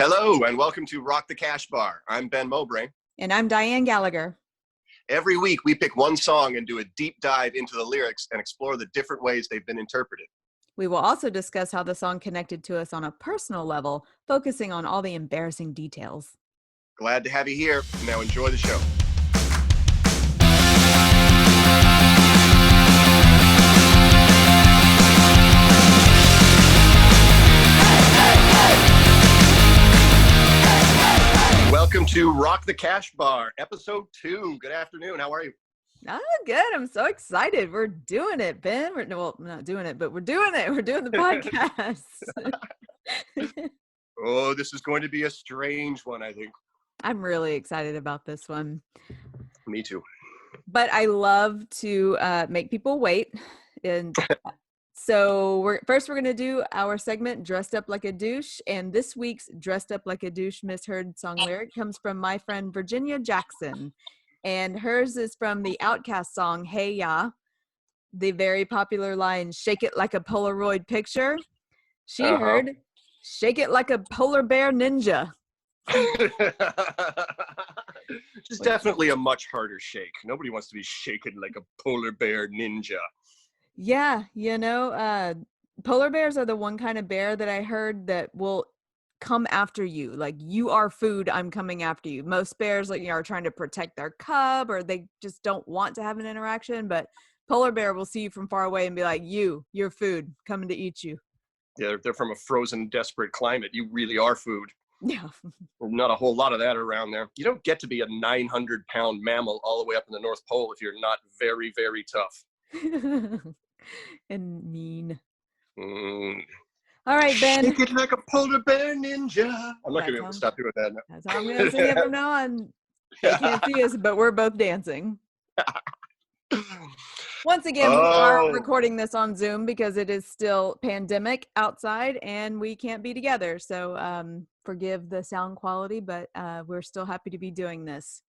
Hello, and welcome to Rock the Cash Bar. I'm Ben Mowbray. And I'm Dianne Gallagher. Every week, we pick one song and do a deep dive into the lyrics and explore the different ways they've been interpreted. We will also discuss how the song connected to us on a personal level, focusing on all the embarrassing details. Glad to have you here. Now enjoy the show. Welcome to Rock the Cash Bar, episode 2. Good afternoon. How are you? Oh, good. I'm so excited. We're doing it, Ben. We're not doing it, but we're doing it. We're doing the podcast. Oh, this is going to be a strange one, I think. I'm really excited about this one. Me too. But I love to make people wait. And so we're going to do our segment, Dressed Up Like a Douche. And this week's Dressed Up Like a Douche misheard song lyric comes from my friend Virginia Jackson. And hers is from the Outkast song, Hey Ya. The very popular line, shake it like a Polaroid picture. She heard, shake it like a polar bear ninja. It's definitely a much harder shake. Nobody wants to be shaken like a polar bear ninja. Yeah, polar bears are the one kind of bear that I heard that will come after you. Like, you are food, I'm coming after you. Most bears are trying to protect their cub, or they just don't want to have an interaction. But polar bear will see you from far away and be like, you're food, coming to eat you. Yeah, they're from a frozen, desperate climate. You really are food. Yeah. Not a whole lot of that around there. You don't get to be a 900-pound mammal all the way up in the North Pole if you're not very, very tough. And mean. All right, Ben. Shake it like a polar bear ninja. I'm not going to be able to stop doing that now. That's how I'm going to sing it from now on. They can't see us, but we're both dancing. Once again, we are recording this on Zoom because it is still pandemic outside and we can't be together. So forgive the sound quality, but we're still happy to be doing this.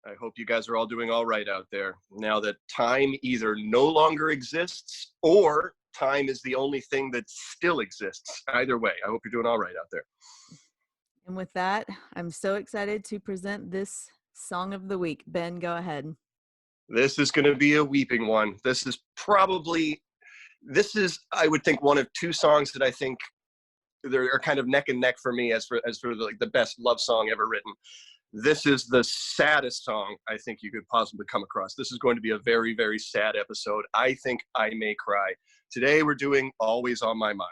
I hope you guys are all doing all right out there. Now that time either no longer exists or time is the only thing that still exists. Either way, I hope you're doing all right out there. And with that, I'm so excited to present this song of the week. Ben, go ahead. This is going to be a weeping one. This is, I would think, one of two songs that I think are kind of neck and neck for me as for the best love song ever written. This is the saddest song I think you could possibly come across. This is going to be a very, very sad episode. I think I may cry. Today we're doing Always on My Mind.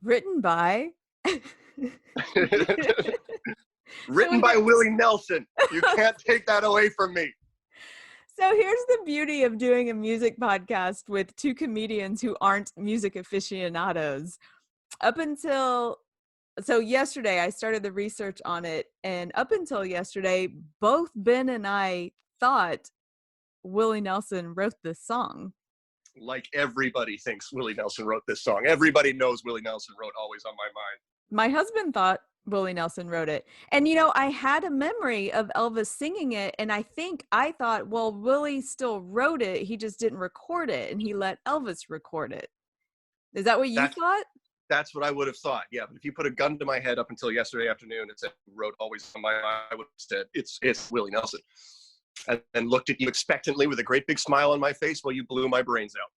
Written by? Written by Willie Nelson. You can't take that away from me. So here's the beauty of doing a music podcast with two comedians who aren't music aficionados. So yesterday I started the research on it, and up until yesterday, both Ben and I thought Willie Nelson wrote this song. Like everybody thinks Willie Nelson wrote this song. Everybody knows Willie Nelson wrote Always on My Mind. My husband thought Willie Nelson wrote it. And, I had a memory of Elvis singing it, and I thought, well, Willie still wrote it. He just didn't record it, and he let Elvis record it. Is that what you thought? That's what I would have thought, yeah. But if you put a gun to my head up until yesterday afternoon and said, who wrote Always on My Mind, I would have said, it's Willie Nelson. And looked at you expectantly with a great big smile on my face while you blew my brains out.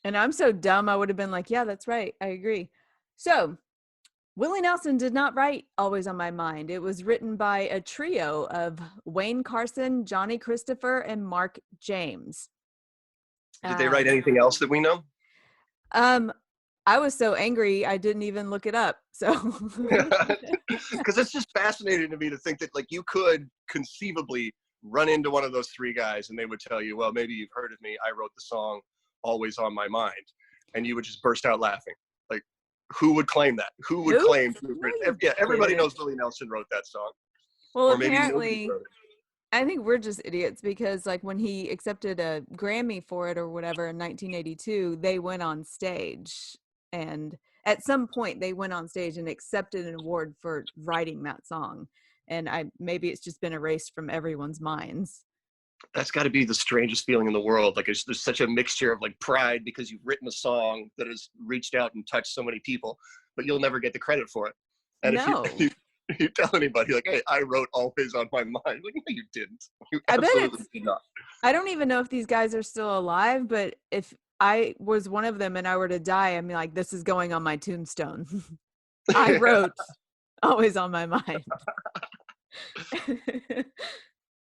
And I'm so dumb, I would have been like, yeah, that's right. I agree. So Willie Nelson did not write Always on My Mind. It was written by a trio of Wayne Carson, Johnny Christopher, and Mark James. Did they write anything else that we know? I was so angry, I didn't even look it up. So, because it's just fascinating to me to think that you could conceivably run into one of those three guys and they would tell you, well, maybe you've heard of me. I wrote the song Always on My Mind. And you would just burst out laughing. Who would claim that? Who would claim? Yeah, everybody knows Willie Nelson wrote that song. Well, or maybe apparently, I think we're just idiots because when he accepted a Grammy for it or whatever in 1982, they went on stage. And at some point they went on stage and accepted an award for writing that song. and maybe it's just been erased from everyone's minds. That's got to be the strangest feeling in the world. Like there's such a mixture of like pride because you've written a song that has reached out and touched so many people, but you'll never get the credit for it. And if No. you tell anybody like, hey, I wrote Always on My Mind, like, no, you didn't. You I bet absolutely did not. I don't even know if these guys are still alive, but if I was one of them and I were to die, I'm like, this is going on my tombstone. I wrote Always on My Mind.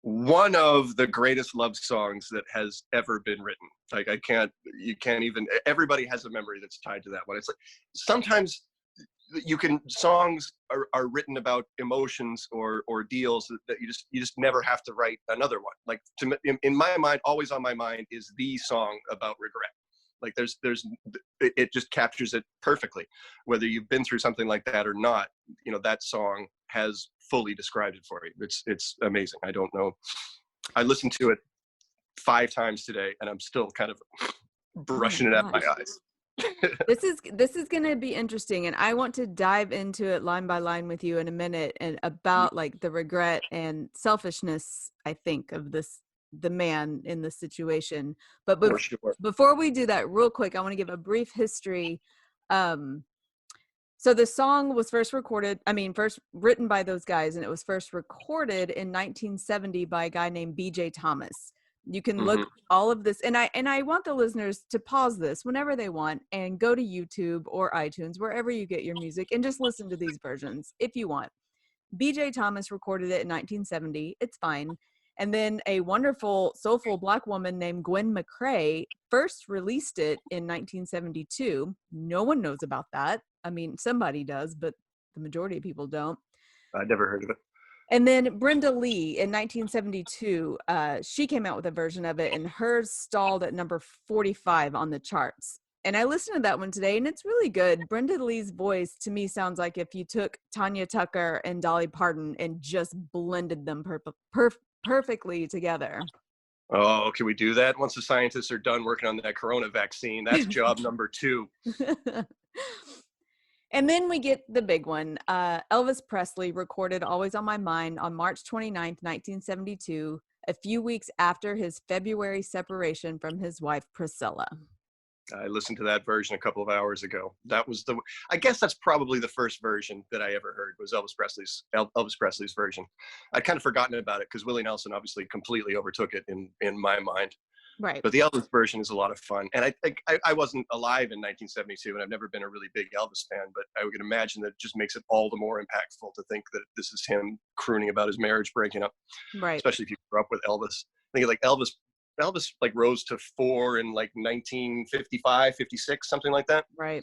One of the greatest love songs that has ever been written. Like you can't even, everybody has a memory that's tied to that one. It's like, sometimes songs are written about emotions or deals that you just never have to write another one. Like in my mind, Always on My Mind is the song about regret. Like it just captures it perfectly. Whether you've been through something like that or not, that song has fully described it for you. It's amazing. I don't know. I listened to it 5 times today and I'm still kind of brushing it out my eyes. This is going to be interesting, and I want to dive into it line by line with you in a minute, and about like the regret and selfishness, I think, of the man in this situation. But before we do that, real quick, I want to give a brief history. So the song was first written by those guys, and it was first recorded in 1970 by a guy named B.J. Thomas. You can look all of this, and I want the listeners to pause this whenever they want and go to YouTube or iTunes, wherever you get your music, and just listen to these versions if you want. B.J. Thomas recorded it in 1970. It's fine. And then a wonderful, soulful Black woman named Gwen McCrae first released it in 1972. No one knows about that. I mean, somebody does, but the majority of people don't. I'd never heard of it. And then Brenda Lee in 1972, she came out with a version of it, and hers stalled at number 45 on the charts. And I listened to that one today, and it's really good. Brenda Lee's voice, to me, sounds like if you took Tanya Tucker and Dolly Parton and just blended them perfectly together. Oh, can we do that? Once the scientists are done working on that corona vaccine, that's job number 2. And then we get the big one. Elvis Presley recorded Always on My Mind on March 29th, 1972, a few weeks after his February separation from his wife, Priscilla. I listened to that version a couple of hours ago. That was I guess that's probably the first version that I ever heard, was Elvis Presley's version. I'd kind of forgotten about it because Willie Nelson obviously completely overtook it in my mind. Right. But the Elvis version is a lot of fun. And I wasn't alive in 1972, and I've never been a really big Elvis fan, but I would imagine that it just makes it all the more impactful to think that this is him crooning about his marriage breaking up. Right. Especially if you grew up with Elvis. I think like Elvis like rose to 4 in like 1955, 56, something like that. Right.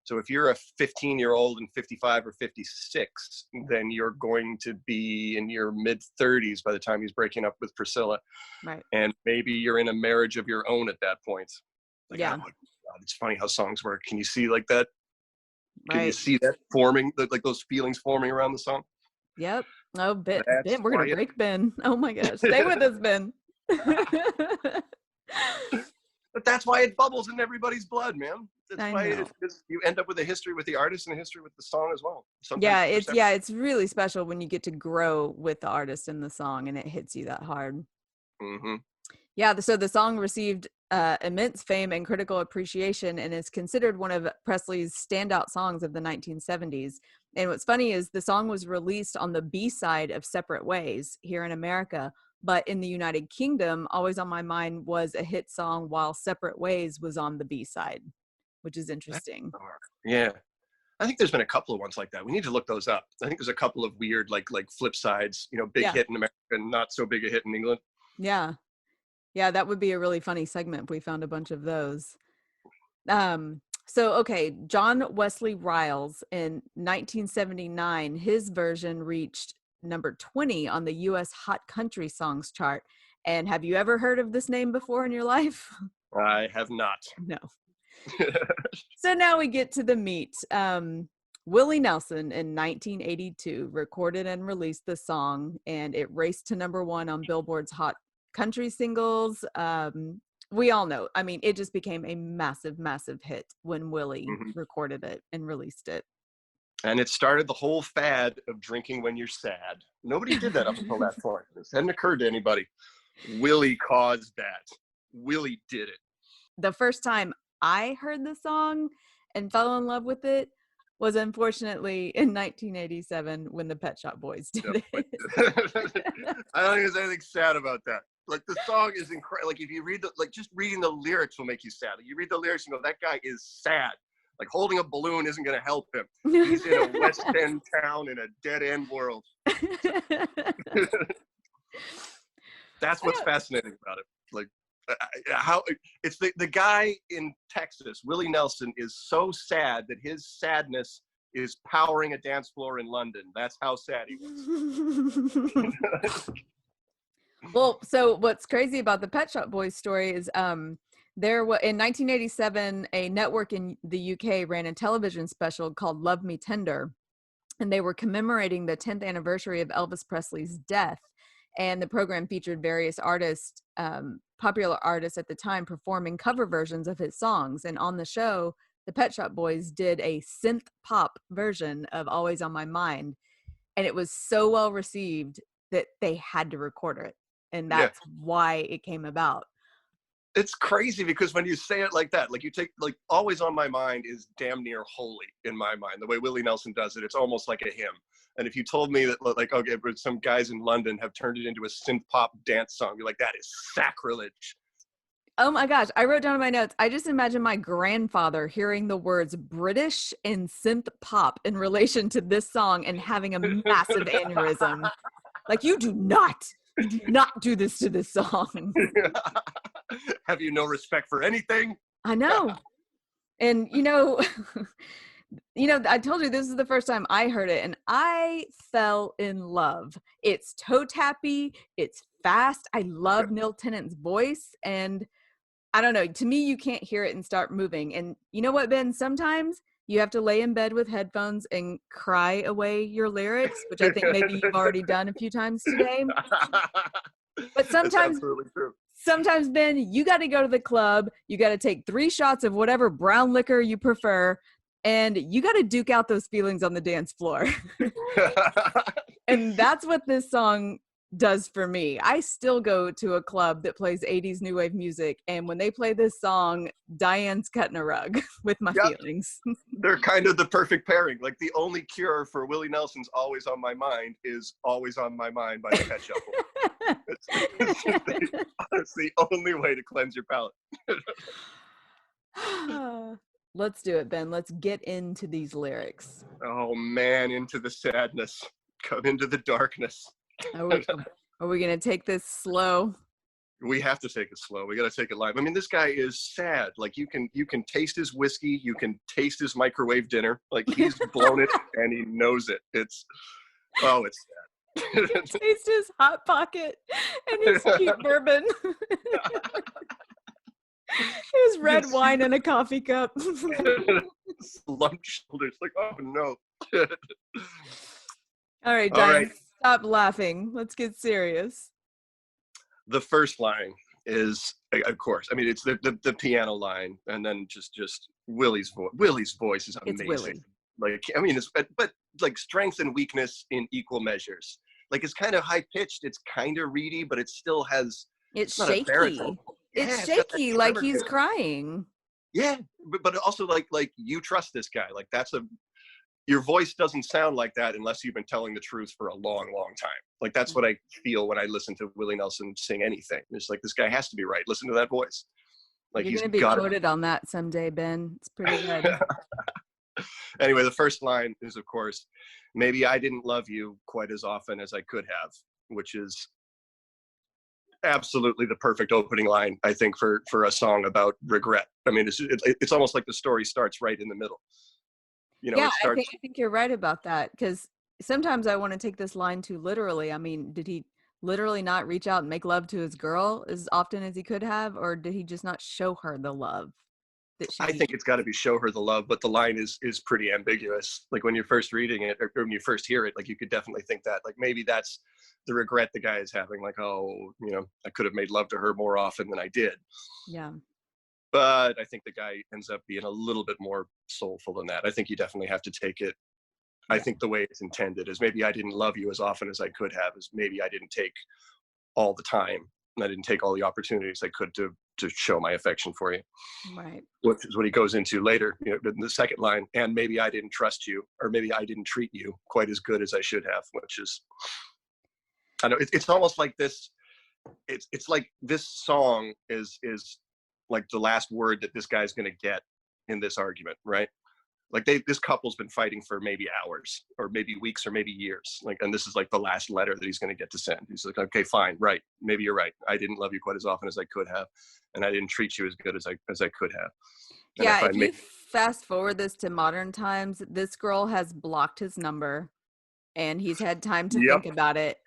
So if you're a 15-year-old and 55 or 56, then you're going to be in your mid-30s by the time he's breaking up with Priscilla. Right. And maybe you're in a marriage of your own at that point. Like, yeah. oh my God, it's funny how songs work. Can you see like that? Can right. you see that forming, like those feelings forming around the song? Yep. Oh, Ben, we're going to break Ben. Oh my gosh. Stay with us, Ben. But that's why it bubbles in everybody's blood, man. That's I why know. you end up with a history with the artist and a history with the song as well. Sometimes it's really special when you get to grow with the artist in the song and it hits you that hard. Mm-hmm. Yeah, so the song received immense fame and critical appreciation and is considered one of Presley's standout songs of the 1970s. And what's funny is the song was released on the B-side of Separate Ways here in America, but in the United Kingdom, Always on My Mind was a hit song while Separate Ways was on the B-side, which is interesting. Yeah. I think there's been a couple of ones like that. We need to look those up. I think there's a couple of weird like flip sides, big hit in America and not so big a hit in England. Yeah. Yeah, that would be a really funny segment if we found a bunch of those. So, okay, John Wesley Riles in 1979, his version reached number 20 on the U.S. Hot Country Songs chart. And have you ever heard of this name before in your life? I have not. No. So now we get to the meat. Willie Nelson in 1982 recorded and released the song, and it raced to number 1 on Billboard's Hot Country Singles. We all know, I mean, it just became a massive, massive hit when Willie recorded it and released it. And it started the whole fad of drinking when you're sad. Nobody did that up until that point. This hadn't occurred to anybody. Willie caused that. Willie did it. The first time I heard the song and fell in love with it was unfortunately in 1987 when the Pet Shop Boys did it. I don't think there's anything sad about that. Like, the song is incredible. Like, if you read just reading the lyrics will make you sad. Like, you read the lyrics and go, that guy is sad. Like, holding a balloon isn't going to help him. He's in a West End town in a dead end world. That's what's fascinating about it. Like, how it's the guy in Texas, Willie Nelson, is so sad that his sadness is powering a dance floor in London. That's how sad he was. Well, so what's crazy about the Pet Shop Boys story is there was in 1987 a network in the UK ran a television special called Love Me Tender, and they were commemorating the 10th anniversary of Elvis Presley's death. And the program featured various artists, popular artists at the time, performing cover versions of his songs. And on the show, the Pet Shop Boys did a synth pop version of Always on My Mind. And it was so well received that they had to record it. And that's why it came about. It's crazy because when you say it like that, like you take, like, Always on My Mind is damn near holy in my mind. The way Willie Nelson does it, it's almost like a hymn. And if you told me that, like, okay, but some guys in London have turned it into a synth pop dance song, you're like, that is sacrilege. Oh my gosh, I wrote down in my notes, I just imagine my grandfather hearing the words British and synth pop in relation to this song and having a massive aneurysm. Like, you do not do this to this song. Have you no respect for anything? I know. And I told you this is the first time I heard it and I fell in love. It's toe tappy, it's fast. I love Neil Tennant's voice, and I don't know, to me you can't hear it and start moving. And you know what, Ben? Sometimes you have to lay in bed with headphones and cry away your lyrics, which I think maybe you've already done a few times today. But sometimes, Ben, you got to go to the club. You got to take 3 shots of whatever brown liquor you prefer, and you got to duke out those feelings on the dance floor. And that's what this song does for me. I still go to a club that plays 80s new wave music, and when they play this song, Diane's cutting a rug with my feelings. They're kind of the perfect pairing. Like, the only cure for Willie Nelson's Always on My Mind is Always on My Mind by the Pet Shop Boys. It's the only way to cleanse your palate. Let's do it, Ben. Let's get into these lyrics. Oh man, into the sadness. Come into the darkness. Are we going to take this slow? We have to take it slow. We got to take it live. I mean, this guy is sad. Like, you can taste his whiskey. You can taste his microwave dinner. Like, he's blown it and he knows it. It's sad. Taste his Hot Pocket and his cheap bourbon. His red wine in a coffee cup. Slumped shoulders. Like, oh no. All right, Diane, stop laughing. Let's get serious. The first line is, of course, I mean, it's the piano line, and then just Willie's voice. Willie's voice is amazing. It's Willie. Like, I mean, it's but like strength and weakness in equal measures. Like, it's kind of high pitched. It's kind of reedy, but it still has. It's shaky. It's shaky, like he's crying. Yeah, but also like you trust this guy. Like, your voice doesn't sound like that unless you've been telling the truth for a long, long time. Like, that's what I feel when I listen to Willie Nelson sing anything. It's like, this guy has to be right. Listen to that voice. Like, you're going to be quoted on that someday, Ben. It's pretty good. Anyway, the first line is, of course, maybe I didn't love you quite as often as I could have, which is absolutely the perfect opening line, I think, for a song about regret. I mean, it's almost like the story starts right in the middle. I think you're right about that, because sometimes I want to take this line too literally. I mean, did he literally not reach out and make love to his girl as often as he could have, or did he just not show her the love that she I think it's got to be show her the love, but the line is pretty ambiguous. Like, when you're first reading it, or when you first hear it, like, you could definitely think that, like, maybe that's the regret the guy is having, like, oh, I could have made love to her more often than I did. Yeah. But I think the guy ends up being a little bit more soulful than that. I think you definitely have to take it I think the way it's intended is maybe I didn't love you as often as I could have, is maybe I didn't take all the time and I didn't take all the opportunities I could to show my affection for you. Right. Which is what he goes into later, in the second line. And maybe I didn't trust you, or maybe I didn't treat you quite as good as I should have, which is, I know it's almost like this. It's like this song is like the last word that this guy's going to get in this argument, right? Like this couple's been fighting for maybe hours or maybe weeks or maybe years. Like, and this is like the last letter that he's going to get to send. He's like, okay, fine. Right. Maybe you're right. I didn't love you quite as often as I could have. And I didn't treat you as good as I could have. And Yeah. If you fast forward this to modern times, this girl has blocked his number and he's had time to think about it.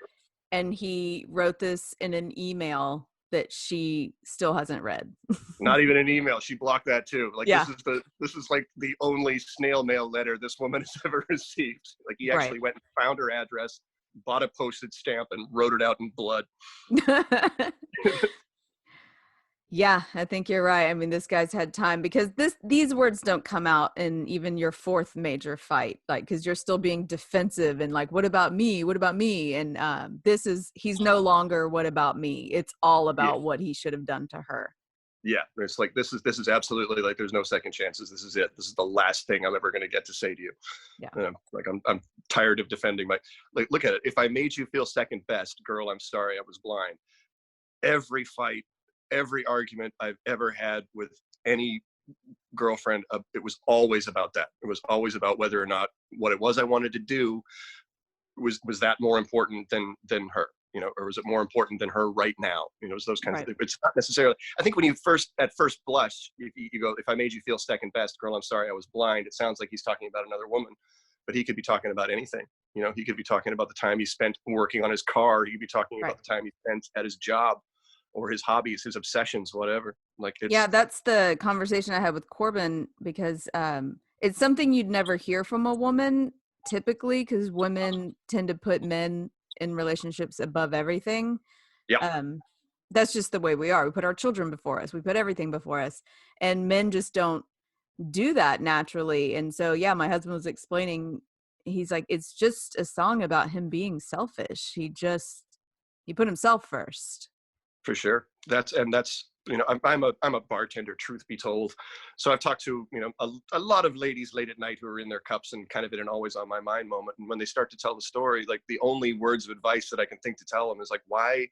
And he wrote this in an email that she still hasn't read. Not even an email. She blocked that too. Like, this is like the only snail mail letter this woman has ever received. Like, he actually went and found her address, bought a postage stamp, and wrote it out in blood. Yeah, I think you're right. I mean, this guy's had time, because these words don't come out in even your fourth major fight, like, because you're still being defensive and like, what about me? What about me? And he's no longer what about me. It's all about what he should have done to her. Yeah, it's like this is absolutely, like, there's no second chances. This is it. This is the last thing I'm ever going to get to say to you. Yeah. Like I'm tired of defending my, like, look at it. If I made you feel second best, girl, I'm sorry I was blind. Every fight, every argument I've ever had with any girlfriend, it was always about that. It was always about whether or not what it was I wanted to do was that more important than her, or was it more important than her right now? It's those kinds of things. It's not necessarily, I think when you at first blush, you go, if I made you feel second best, girl, I'm sorry I was blind. It sounds like he's talking about another woman, but he could be talking about anything. He could be talking about the time he spent working on his car. He could be talking about the time he spent at his job, or his hobbies, his obsessions, whatever. Like, that's the conversation I had with Corbin, because it's something you'd never hear from a woman typically, because women tend to put men in relationships above everything. That's just the way we are. We put our children before us. We put everything before us, and men just don't do that naturally. And so, my husband was explaining, he's like, it's just a song about him being selfish. He put himself first. For sure. That's I'm a bartender, truth be told. So I've talked to, a lot of ladies late at night who are in their cups and kind of in an always on my mind moment. And when they start to tell the story, like, the only words of advice that I can think to tell them is like, why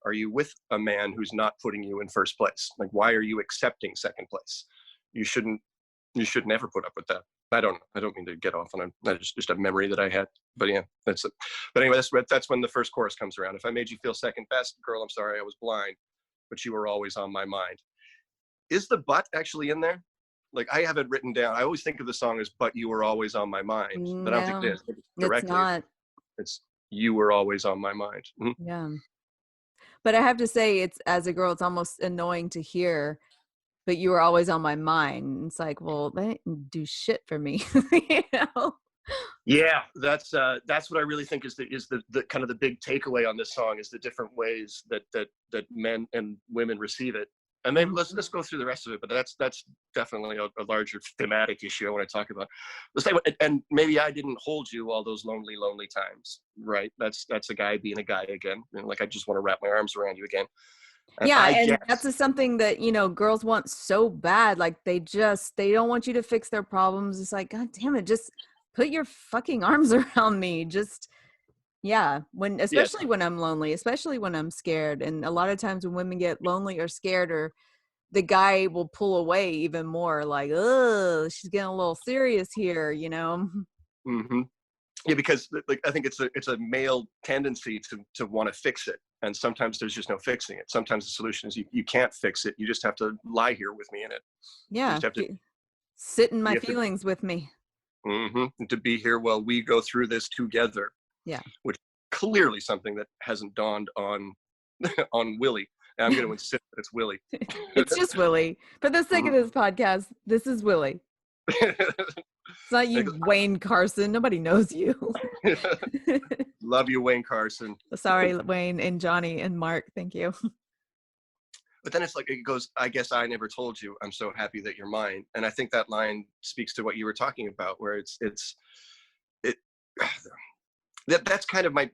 are you with a man who's not putting you in first place? Like, why are you accepting second place? You should never put up with that. I don't mean to get off on that's just a memory that I had, but yeah, that's it. But anyway, that's when the first chorus comes around. If I made you feel second best, girl, I'm sorry I was blind, but you were always on my mind. Is the but actually in there? Like, I have it written down. I always think of the song as "But you were always on my mind," but I don't think it is. It's directly. It's not. It's "You were always on my mind." Mm-hmm. Yeah. But I have to say, as a girl, it's almost annoying to hear, but you were always on my mind. It's like, well, they didn't do shit for me. Yeah, that's what I really think is the kind of the big takeaway on this song, is the different ways that men and women receive it. And maybe let's go through the rest of it, but that's definitely a larger thematic issue I want to talk about. Let's say, and maybe I didn't hold you all those lonely times, right? That's a guy being a guy again, and like, I just want to wrap my arms around you again. And that's something that, girls want so bad. Like, they don't want you to fix their problems. It's like, God damn it, just put your fucking arms around me. Just, especially when I'm lonely, especially when I'm scared. And a lot of times when women get lonely or scared, or the guy will pull away even more, like, oh, she's getting a little serious here, Mm-hmm. Yeah, because like, I think it's a male tendency to want to fix it. And sometimes there's just no fixing it. Sometimes the solution is you can't fix it. You just have to lie here with me in it. Yeah. You just have to sit in my feelings with me. Mm-hmm. To be here while we go through this together. Yeah. Which clearly something that hasn't dawned on Willie. And I'm going to insist that it's Willie. It's just Willie. For the sake of this podcast, this is Willie. It's not you, Wayne Carson. Nobody knows you. Love you, Wayne Carson. Sorry, Wayne and Johnny and Mark. Thank you. But then it's like, it goes, I guess I never told you, I'm so happy that you're mine. And I think that line speaks to what you were talking about, where that's kind of my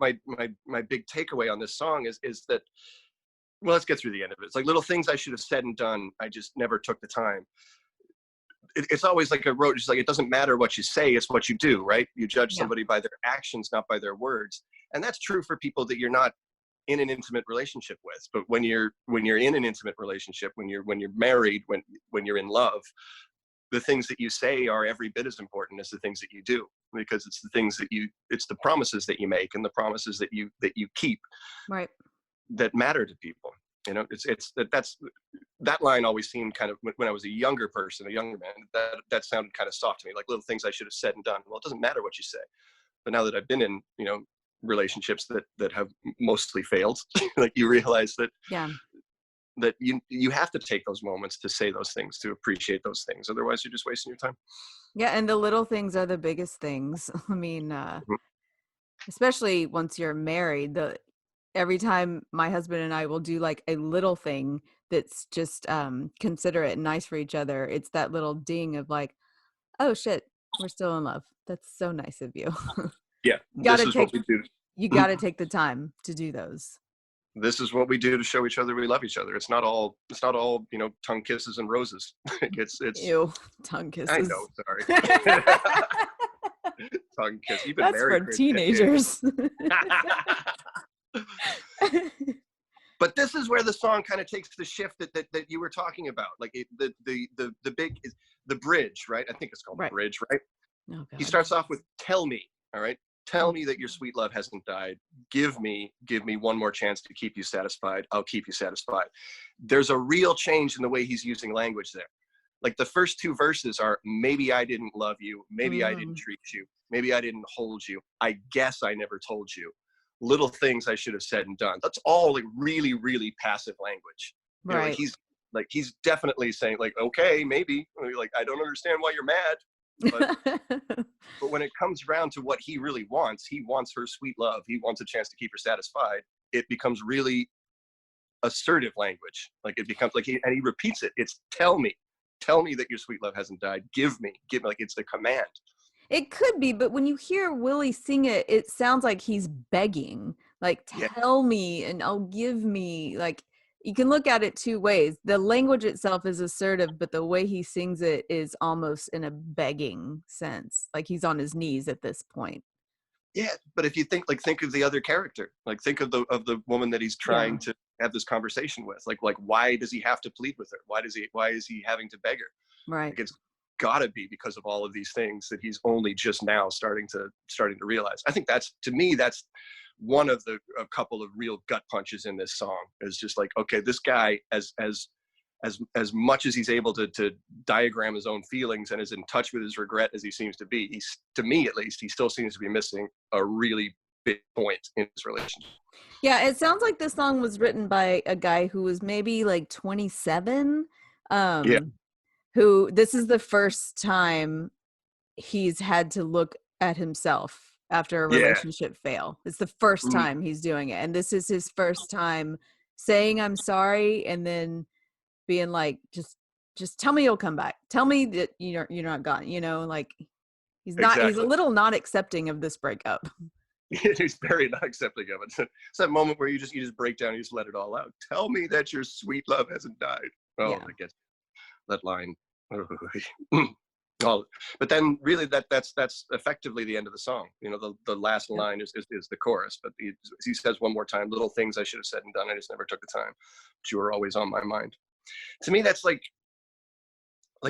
big takeaway on this song is that, well, let's get through the end of it. It's like little things I should have said and done, I just never took the time. It's always like a road. It's like, it doesn't matter what you say, it's what you do, right? You judge somebody by their actions, not by their words. And that's true for people that you're not in an intimate relationship with. But when you're in an intimate relationship, when you're married, when you're in love, the things that you say are every bit as important as the things that you do, because it's the things that it's the promises that you make and the promises that you keep, right, that matter to people. That line always seemed kind of, when I was a younger person, a younger man, that sounded kind of soft to me, like little things I should have said and done. Well, it doesn't matter what you say. But now that I've been in, relationships that have mostly failed, like, you realize that that you have to take those moments to say those things, to appreciate those things. Otherwise, you're just wasting your time. Yeah, and the little things are the biggest things. I mean, especially once you're married, every time my husband and I will do like a little thing that's just considerate and nice for each other, it's that little ding of like, oh shit, we're still in love. That's so nice of you. Yeah, What we do. You got to take the time to do those. This is what we do to show each other we love each other. It's not all tongue kisses and roses. it's Ew, tongue kisses. I know, sorry. Tongue kiss. You've been That's married for teenagers. But this is where the song kind of takes the shift that you were talking about, like the bridge, right? I think it's called the bridge, right? Oh, he starts off with "Tell me," all right. Tell me that your sweet love hasn't died. Give me one more chance to keep you satisfied. I'll keep you satisfied. There's a real change in the way he's using language there. Like, the first two verses are, maybe I didn't love you. Maybe I didn't treat you. Maybe I didn't hold you. I guess I never told you. Little things I should have said and done. That's all like really, really passive language. Right. He's definitely saying like, okay, maybe, like, I don't understand why you're mad. But when it comes around to what he really wants, he wants her sweet love. He wants a chance to keep her satisfied. It becomes really assertive language. Like, it becomes like, and he repeats it. It's tell me that your sweet love hasn't died. Give me, like, it's the command. It could be, but when you hear Willie sing it, it sounds like he's begging, like, tell me and I'll give me. Like, you can look at it two ways. The language itself is assertive, but the way he sings it is almost in a begging sense. Like, he's on his knees at this point. Yeah, but if you think of the other character, like, think of the woman that he's trying to have this conversation with. Like why does he have to plead with her? Why is he having to beg her? Right. Like, it's gotta be because of all of these things that he's only just now starting to realize. I think that's one of a couple of real gut punches in this song, is just like, okay, this guy, as much as he's able to diagram his own feelings and is in touch with his regret as he seems to be, to me at least, he still seems to be missing a really big point in his relationship. Yeah, it sounds like this song was written by a guy who was maybe like 27. Who, this is the first time he's had to look at himself after a relationship fail. It's the first time he's doing it. And this is his first time saying, I'm sorry. And then being like, just tell me you'll come back. Tell me that you're not gone, like, he's not, he's a little not accepting of this breakup. He's very not accepting of it. It's that moment where you just break down and you just let it all out. Tell me that your sweet love hasn't died. Oh, I guess that line. Oh, but then really that's effectively the end of the song. The last line is the chorus, but he says one more time, little things I should have said and done, I just never took the time, but you were always on my mind. To me, that's like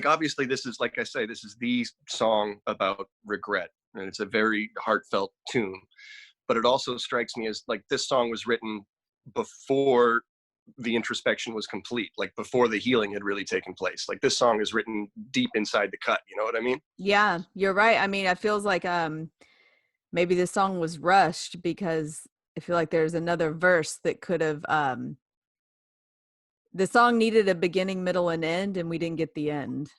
obviously this is, like I say, this is the song about regret, and it's a very heartfelt tune, but it also strikes me as like this song was written before the introspection was complete, like before the healing had really taken place. Like, this song is written deep inside the cut, you know what I mean? Yeah, you're right. I mean, it feels like maybe this song was rushed, because I feel like there's another verse that could have the song needed a beginning, middle, and end, and we didn't get the end.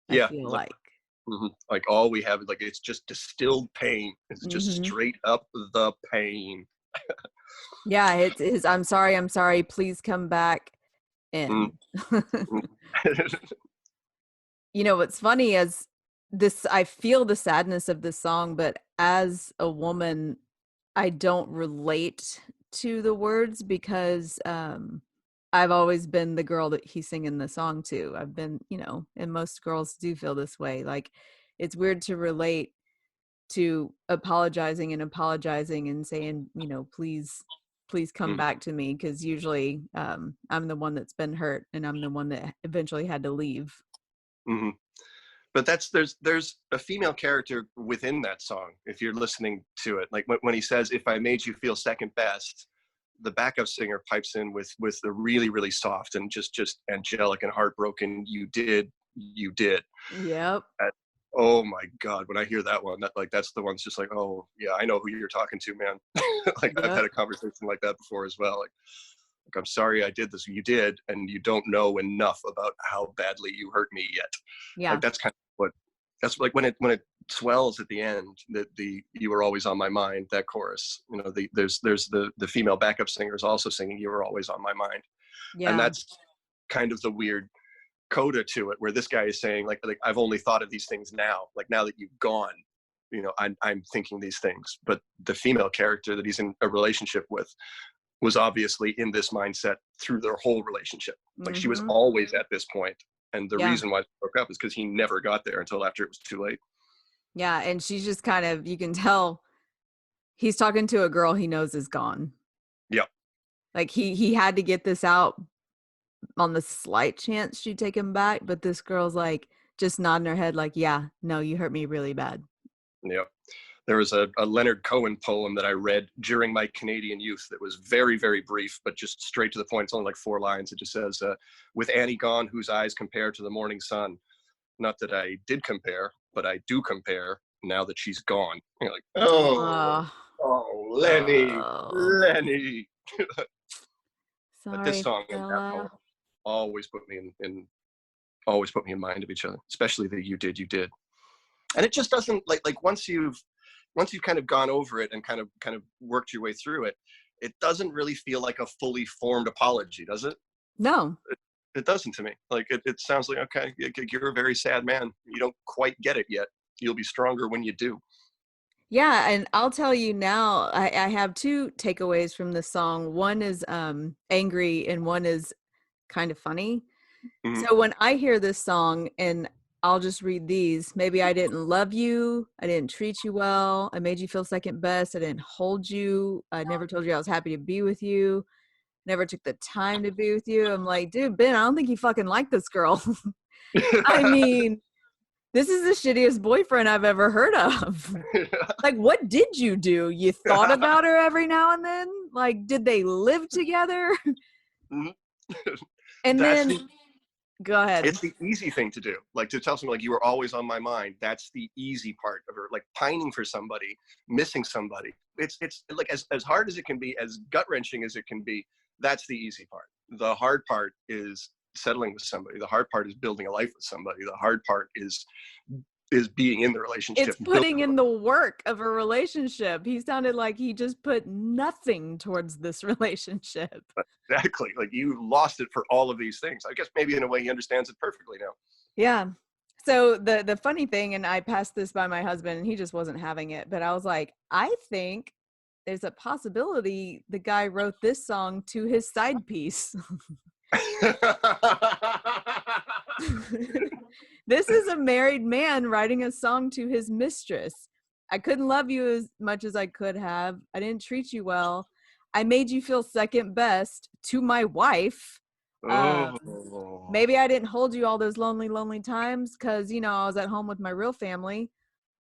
I feel like like all we have is like, it's just distilled pain. It's just straight up the pain. Yeah, it's I'm sorry, please come back in. What's funny is I feel the sadness of this song, but as a woman, I don't relate to the words because I've always been the girl that he's singing the song to. I've been, and most girls do feel this way. Like it's weird to relate to apologizing and saying, please come Mhm. back to me, because usually I'm the one that's been hurt and I'm the one that eventually had to leave. Mhm. But there's a female character within that song. If you're listening to it, like when he says, "If I made you feel second best," the backup singer pipes in with the really really soft and just angelic and heartbroken. You did. Yep. That- oh my God! When I hear that one, that's the one's just like, oh yeah, I know who you're talking to, man. Like I've Yep. had a conversation like that before as well. Like I'm sorry I did this. You did, and you don't know enough about how badly you hurt me yet. Yeah. Like that's kind of what that's like when it swells at the end. The you were always on my mind. That chorus, there's the female backup singers also singing "You Were Always on My Mind," and Yeah. that's kind of the weird coda to it, where this guy is saying like I've only thought of these things now. Like now that you've gone, I'm thinking these things. But the female character that he's in a relationship with was obviously in this mindset through their whole relationship. Like she was Mm-hmm. always at this point. And the Yeah. reason why they broke up is because he never got there until after it was too late. Yeah. And she's just kind of, you can tell he's talking to a girl he knows is gone. Yeah. Like he had to get this out on the slight chance she'd take him back, but this girl's like just nodding her head like, yeah, no, you hurt me really bad. Yeah. There was a Leonard Cohen poem that I read during my Canadian youth that was very, very brief, but just straight to the point. It's only like 4 lines. It just says, with Annie gone, whose eyes compare to the morning sun. Not that I did compare, but I do compare now that she's gone. You're like, Uh, Lenny, oh, Lenny. But this sorry, song and that poem fella. always put me in always put me in mind of each other, especially the you did. And it just doesn't like once you've kind of gone over it and kind of worked your way through it, it doesn't really feel like a fully formed apology, does it? No. It doesn't to me. Like it sounds like, okay, you're a very sad man. You don't quite get it yet. You'll be stronger when you do. Yeah, and I'll tell you now, I have two takeaways from this song. One is angry and one is kind of funny. Mhm. So when I hear this song, and I'll just read these, maybe I didn't love you, I didn't treat you well, I made you feel second best, I didn't hold you, I never told you I was happy to be with you, never took the time to be with you. I'm like, dude, Ben, I don't think you fucking like this girl. I mean, this is the shittiest boyfriend I've ever heard of. Like, what did you do? You thought about her every now and then? Like, did they live together? Mhm. And That's then the go ahead. it's the easy thing to do. Like to tell someone like you were always on my mind. That's the easy part of her. Like pining for somebody, missing somebody. It's like as hard as it can be, as gut wrenching as it can be. That's the easy part. The hard part is settling with somebody. The hard part is building a life with somebody. The hard part is being in the relationship. It's putting in the work of a relationship. He sounded like he just put nothing towards this relationship. Exactly. Like you lost it for all of these things. I guess maybe in a way he understands it perfectly now. Yeah. So the funny thing, and I passed this by my husband and he just wasn't having it, but I was like, I think there's a possibility the guy wrote this song to his side piece. This is a married man writing a song to his mistress. I couldn't love you as much as I could have. I didn't treat you well. I made you feel second best to my wife. Oh, Maybe I didn't hold you all those lonely, lonely times because, I was at home with my real family.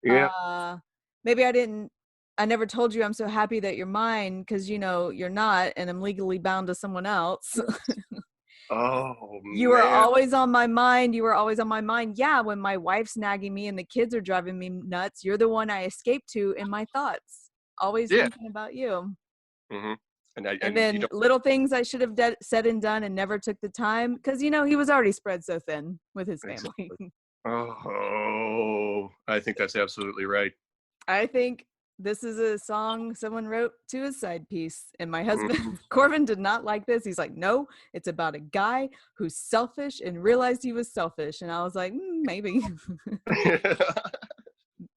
yeah. Uh, Maybe I never told you I'm so happy that you're mine because, you're not, and I'm legally bound to someone else. Oh You were man. always on my mind. You were always on my mind. Yeah, when my wife's nagging me and the kids are driving me nuts, you're the one I escape to in my thoughts. Always Yeah. thinking about you. Hmm. And And you then don't. little things I should have said and done and never took the time because, he was already spread so thin with his family. Exactly. Oh, I think that's absolutely right. I think this is a song someone wrote to a side piece. And my husband, Mhm. Corbin, did not like this. He's like, no, it's about a guy who's selfish and realized he was selfish. And I was like, maybe.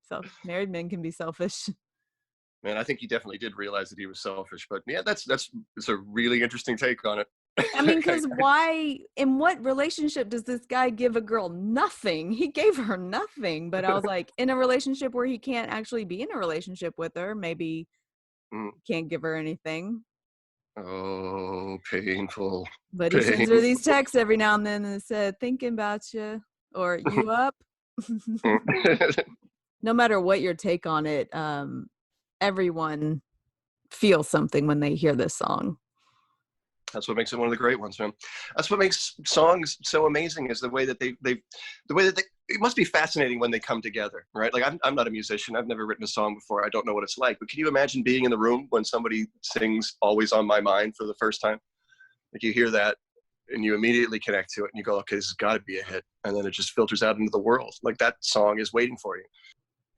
So married men can be selfish. Man, I think he definitely did realize that he was selfish. But yeah, it's a really interesting take on it. I mean, because why, in what relationship does this guy give a girl nothing? He gave her nothing. But I was like, in a relationship where he can't actually be in a relationship with her, maybe Mm. can't give her anything. Oh, painful. But he sends her Painful. these texts every now and then and said, thinking about you, or you up? No matter what your take on it, everyone feels something when they hear this song. That's what makes it one of the great ones, man. That's what makes songs so amazing, is the way that it must be fascinating when they come together, right? Like I'm not a musician. I've never written a song before. I don't know what it's like, but can you imagine being in the room when somebody sings Always on My Mind for the first time? Like you hear that and you immediately connect to it and you go, okay, this has got to be a hit. And then it just filters out into the world. Like that song is waiting for you.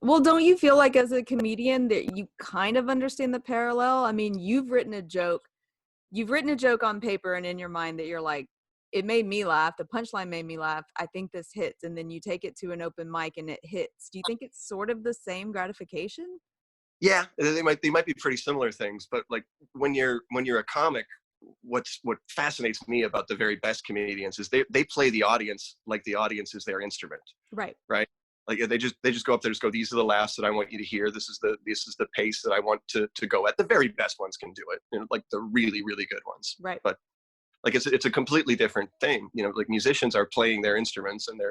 Well, don't you feel like as a comedian that you kind of understand the parallel? I mean, you've written a joke on paper and in your mind that you're like, it made me laugh. The punchline made me laugh. I think this hits. And then you take it to an open mic and it hits. Do you think it's sort of the same gratification? Yeah, they might be pretty similar things, but like when you're a comic, what fascinates me about the very best comedians is they play the audience like the audience is their instrument, Right. right? Like they just go up there, just go, these are the laughs that I want you to hear. This is the pace that I want to go at. The very best ones can do it, you know, like the really really good ones. Right. But like it's a completely different thing, you know. Like musicians are playing their instruments, and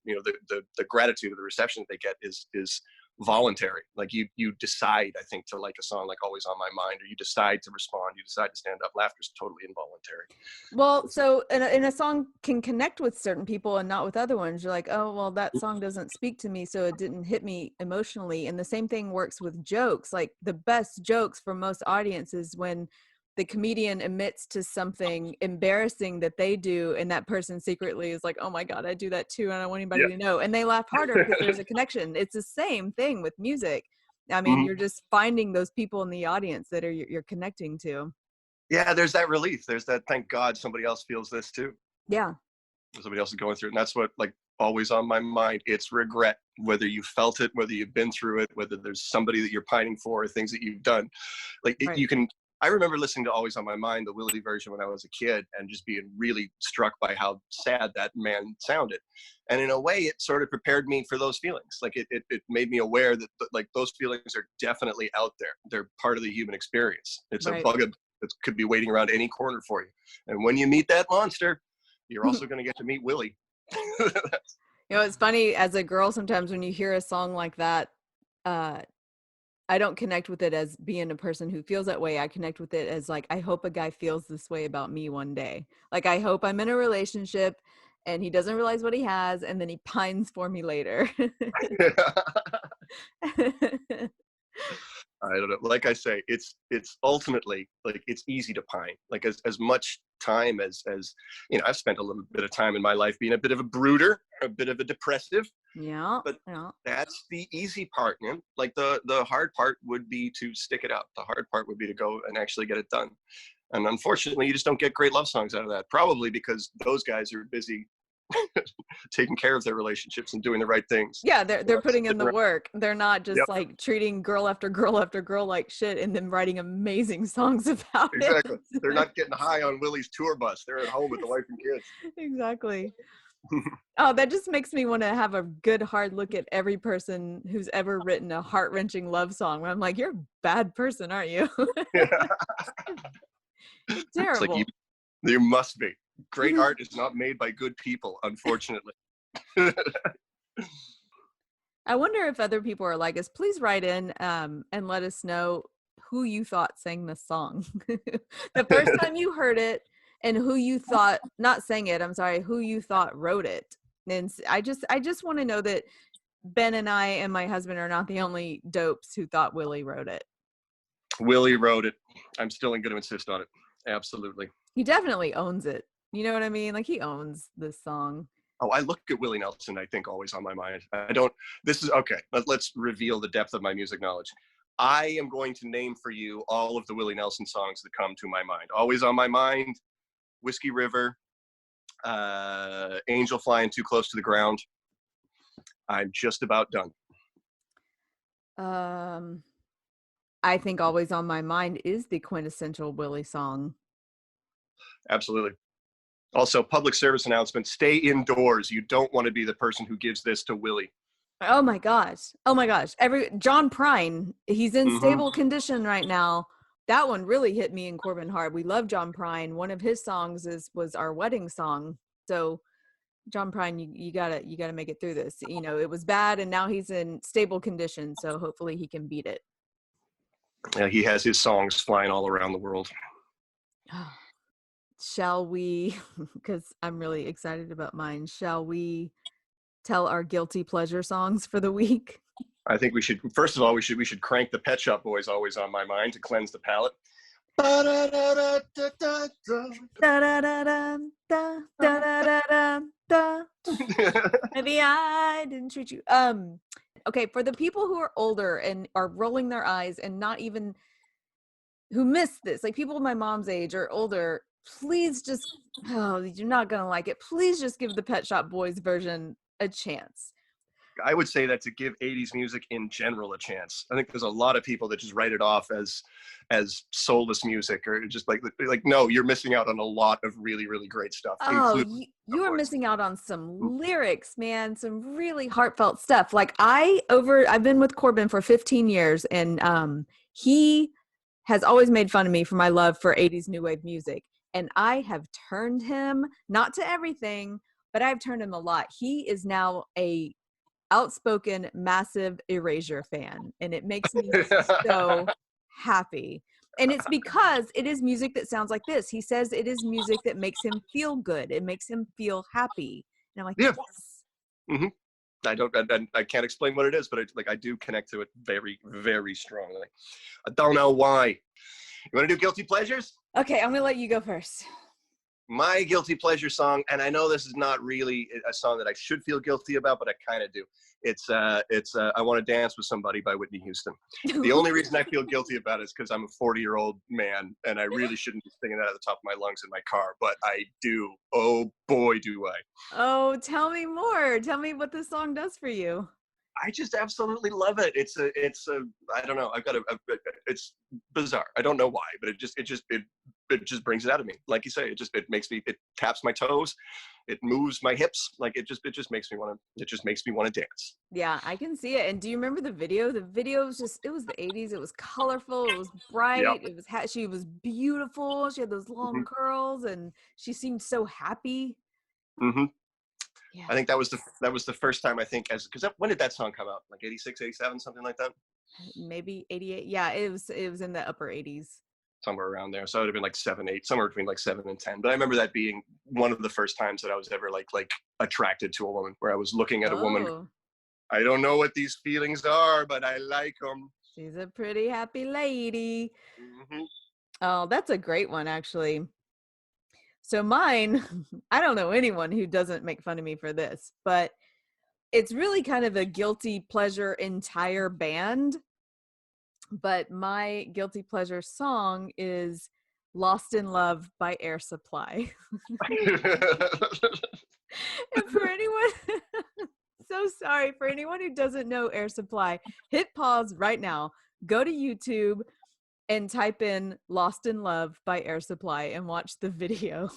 you know the gratitude of the reception that they get is voluntary. Like you decide, I think, to like a song like Always on My Mind, or you decide to respond, you decide to stand up. Laughter is totally involuntary. Well, so in a song can connect with certain people and not with other ones. You're like, oh, well, that song doesn't speak to me, so it didn't hit me emotionally. And the same thing works with jokes. Like the best jokes for most audiences when the comedian admits to something embarrassing that they do, and that person secretly is like, oh my God, I do that too, and I don't want anybody to know. And they laugh harder because there's a connection. It's the same thing with music. I mean, Mhm. you're just finding those people in the audience that you're connecting to. Yeah, there's that relief. There's that, thank God somebody else feels this too. Yeah. Somebody else is going through it. And that's what, like, Always on My Mind. It's regret, whether you felt it, whether you've been through it, whether there's somebody that you're pining for, or things that you've done. Right. You can. I remember listening to Always on My Mind, the Willie version, when I was a kid, and just being really struck by how sad that man sounded. And in a way, it sort of prepared me for those feelings. Like it made me aware that like those feelings are definitely out there. They're part of the human experience. It's a Right. bug that could be waiting around any corner for you. And when you meet that monster, you're also going to get to meet Willie. You know, it's funny as a girl, sometimes when you hear a song like that, I don't connect with it as being a person who feels that way. I connect with it as like, I hope a guy feels this way about me one day. Like, I hope I'm in a relationship and he doesn't realize what he has and then he pines for me later. I don't know. Like I say, it's ultimately, like, it's easy to pine. Like as much time as you know, I've spent a little bit of time in my life being a bit of a brooder, a bit of a depressive. Yeah. But Yeah. that's the easy part, man. Like the hard part would be to stick it out. The hard part would be to go and actually get it done. And unfortunately, you just don't get great love songs out of that. Probably because those guys are busy taking care of their relationships and doing the right things. Yeah, they're putting in Sitting the around. work. They're not just Yep, like treating girl after girl after girl like shit and then writing amazing songs about it. exactly. They're not getting high on Willie's tour bus. They're at home with the wife and kids. Exactly. Oh, that just makes me want to have a good hard look at every person who's ever written a heart-wrenching love song. Where I'm like, you're a bad person, aren't you? Yeah. You're It's like terrible. you must be. Great art is not made by good people, unfortunately. I wonder if other people are like us. Please write in and let us know who you thought sang this song. The first time you heard it and who you thought not sang it, I'm sorry, who you thought wrote it. And I just want to know that Ben and I and my husband are not the only dopes who thought Willie wrote it. Willie wrote it. I'm still going to insist on it. Absolutely. He definitely owns it. You know what I mean? Like he owns this song. Oh, I look at Willie Nelson, I think, Always on My Mind. I don't, this is, okay, let's reveal the depth of my music knowledge. I am going to name for you all of the Willie Nelson songs that come to my mind. Always on My Mind, Whiskey River, Angel Flying Too Close to the Ground. I'm just about done. I think Always on My Mind is the quintessential Willie song. Absolutely. Also, public service announcement, stay indoors. You don't want to be the person who gives this to Willie. Oh my gosh. John Prine, he's in stable condition right now. That one really hit me and Corbin hard. We love John Prine. One of his songs was our wedding song. So John Prine, you gotta make it through this. You know, it was bad and now he's in stable condition. So hopefully he can beat it. Yeah, he has his songs flying all around the world. Shall we, because I'm really excited about mine, shall we tell our guilty pleasure songs for the week? I think we should, first of all, we should crank the Pet Shop Boys Always on My Mind to cleanse the palate. Maybe I didn't treat you. Okay, for the people who are older and are rolling their eyes and not even who missed this, like people my mom's age or older, please just, you're not gonna like it. Please just give the Pet Shop Boys version a chance. I would say that to give 80s music in general a chance. I think there's a lot of people that just write it off as soulless music, or just like no, you're missing out on a lot of really, really great stuff. You are missing out on some lyrics, man, some really heartfelt stuff. Like I've been with Corbin for 15 years and he has always made fun of me for my love for 80s new wave music. And I have turned him, not to everything, but I've turned him a lot. He is now a outspoken, massive Erasure fan. And it makes me so happy. And it's because it is music that sounds like this. He says it is music that makes him feel good. It makes him feel happy. And I'm like, yeah. Yes. Mm-hmm. I can't explain what it is, but I do connect to it very, very strongly. I don't know why. You want to do guilty pleasures? Okay, I'm going to let you go first. My guilty pleasure song, and I know this is not really a song that I should feel guilty about, but I kind of do. It's I Want to Dance with Somebody by Whitney Houston. The only reason I feel guilty about it is because I'm a 40-year-old man, and I really shouldn't be singing that at the top of my lungs in my car, but I do. Oh, boy, do I. Oh, tell me more. Tell me what this song does for you. I just absolutely love it. It's I don't know. It's bizarre. I don't know why, but it just brings it out of me. Like you say, it taps my toes. It moves my hips. Like it just makes me want to dance. Yeah, I can see it. And do you remember the video? The video was it was the 80s. It was colorful. It was bright. Yep. It was, she was beautiful. She had those long curls and she seemed so happy. Mm-hmm. Yeah. I think that was the first time, I think, because when did that song come out? Like 86, 87, something like that? Maybe 88. Yeah, it was in the upper 80s. Somewhere around there. So it would have been like 7, 8, somewhere between like 7 and 10. But I remember that being one of the first times that I was ever like attracted to a woman, where I was looking at a woman. I don't know what these feelings are, but I like them. She's a pretty happy lady. Mm-hmm. Oh, that's a great one, actually. So mine, I don't know anyone who doesn't make fun of me for this, but it's really kind of a guilty pleasure entire band. But my guilty pleasure song is Lost in Love by Air Supply. And for anyone, so sorry, for anyone who doesn't know Air Supply, hit pause right now, go to YouTube and type in Lost in Love by Air Supply and watch the video.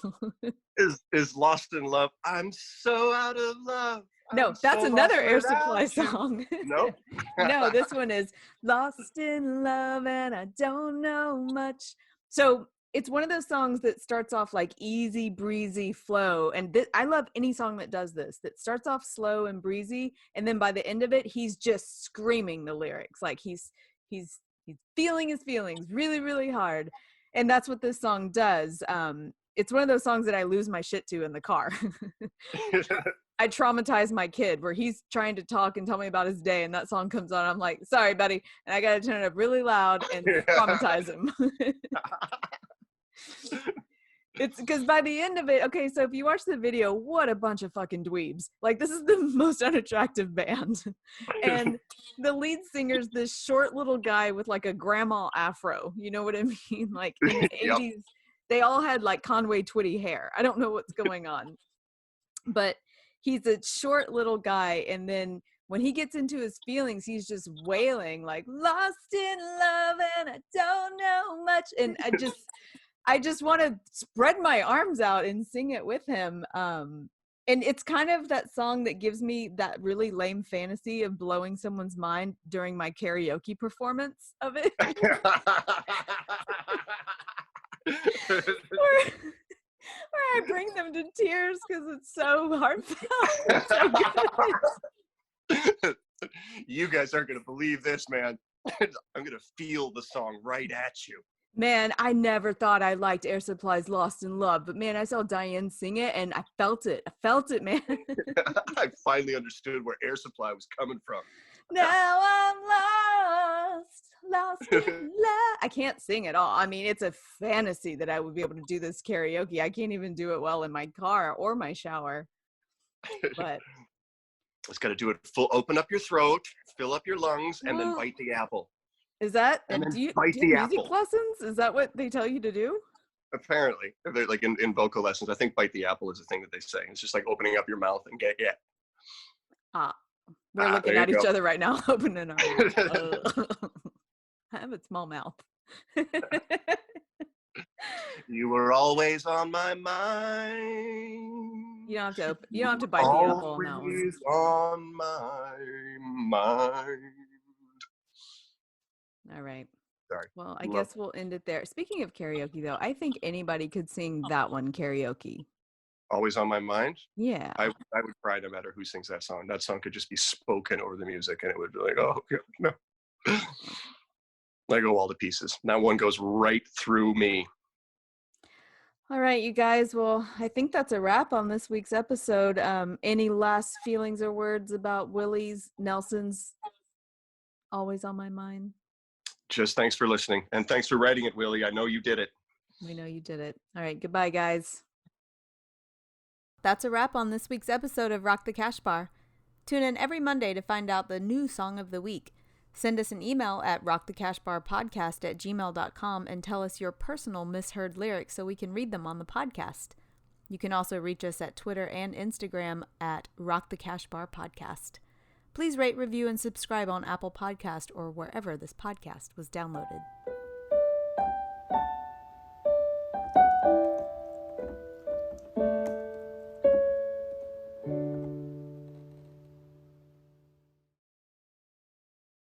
Is Lost in Love? I'm so out of love. No, that's another Air Supply song. Nope. No, this one is Lost in Love and I don't know much. So it's one of those songs that starts off like easy breezy flow. And I love any song that does this, that starts off slow and breezy. And then by the end of it, he's just screaming the lyrics. Like he's feeling his feelings really, really hard. And that's what this song does. It's one of those songs that I lose my shit to in the car. I traumatize my kid where he's trying to talk and tell me about his day and that song comes on. I'm like, sorry, buddy. And I got to turn it up really loud and traumatize him. It's because by the end of it, okay, so if you watch the video, what a bunch of fucking dweebs. Like, this is the most unattractive band. And the lead singer's this short little guy with like a grandma afro. You know what I mean? Like in the Yep. 80s, they all had like Conway Twitty hair. I don't know what's going on. But he's a short little guy. And then when he gets into his feelings, he's just wailing like, lost in love and I don't know much. And I just want to spread my arms out and sing it with him. And it's kind of that song that gives me that really lame fantasy of blowing someone's mind during my karaoke performance of it. where I bring them to tears because it's so heartfelt. It's so good. You guys aren't going to believe this, man. I'm going to feel the song right at you. Man, I never thought I liked Air Supply's Lost in Love, but man, I saw Dianne sing it and I felt it. I felt it, man. I finally understood where Air Supply was coming from. Now I'm lost in love. I can't sing at all. I mean, it's a fantasy that I would be able to do this karaoke. I can't even do it well in my car or my shower. But it's got to do it full. Open up your throat, fill up your lungs, and then bite the apple. Is that, and do you bite do the music apple. lessons? Is that what they tell you to do? Apparently, they're like in vocal lessons. I think bite the apple is the thing that they say. It's just like opening up your mouth and get. We're looking at each other right now, opening our mouth. I have a small mouth. You were always on my mind. You don't have to bite the apple on that one. Always on my mind. All right. Sorry. Well, I guess we'll end it there. Speaking of karaoke, though, I think anybody could sing that one karaoke. Always on my mind? Yeah. I would cry no matter who sings that song. That song could just be spoken over the music, and it would be like, oh, no. I go all to pieces. That one goes right through me. All right, you guys. Well, I think that's a wrap on this week's episode. Any last feelings or words about Willie's, Nelson's Always on My Mind? Just thanks for listening. And thanks for writing it, Willie. I know you did it. We know you did it. All right. Goodbye, guys. That's a wrap on this week's episode of Rock the Cash Bar. Tune in every Monday to find out the new song of the week. Send us an email at rockthecashbarpodcast@gmail.com and tell us your personal misheard lyrics so we can read them on the podcast. You can also reach us at Twitter and Instagram at rockthecashbarpodcast. Please rate, review, and subscribe on Apple Podcast or wherever this podcast was downloaded.